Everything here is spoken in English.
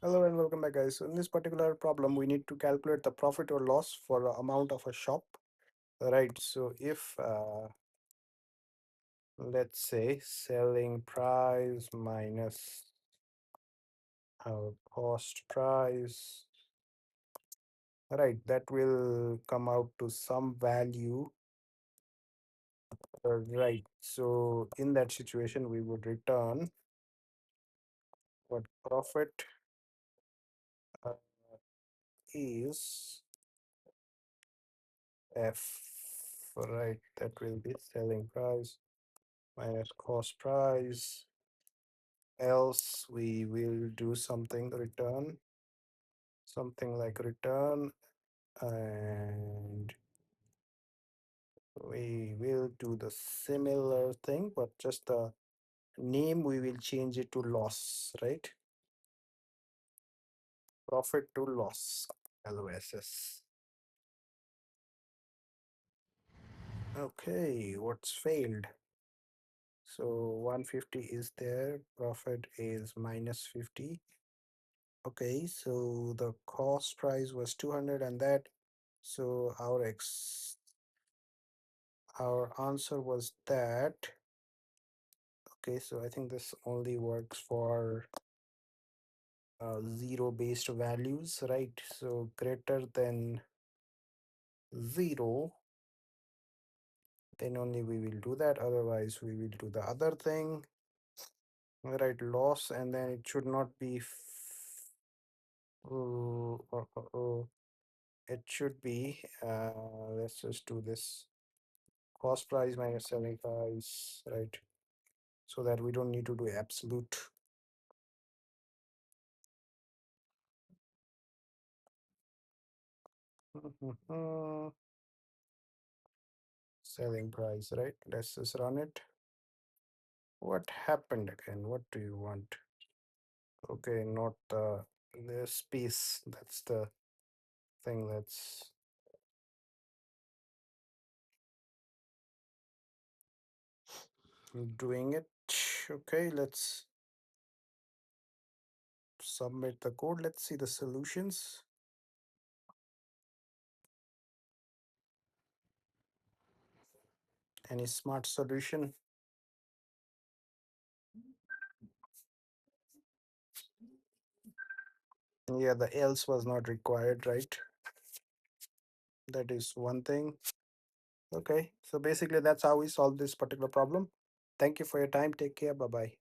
Hello and welcome back, guys. So in this particular problem, we need to calculate the profit or loss for the amount of a shop, right? So if let's say selling price minus our cost price, right? That will come out to some value, right? So in that situation, we would return what profit uh, is F, right? That will be selling price minus cost price. Else we will do something like return, and we will do the similar thing, but just the name we will change it to loss, right? Profit to loss, LOSS. Okay, what's failed? So 150 is there, profit is minus 50. Okay, so the cost price was 200 and that, so our answer was that. Okay, so I think this only works for zero based values, right? So greater than zero, then only we will do that. Otherwise, we will do the other thing, right? Loss, and then it should not be. It should be. Let's just do this. Cost price minus selling price, right? So that we don't need to do absolute. Selling price, right? Let's just run it. What happened again? What do you want? Okay, not the space. That's the thing that's doing it. Okay, let's submit the code. Let's see the solutions. Any smart solution? Yeah, the else was not required, right? That is one thing. Okay, so basically that's how we solve this particular problem. Thank you for your time. Take care. Bye bye.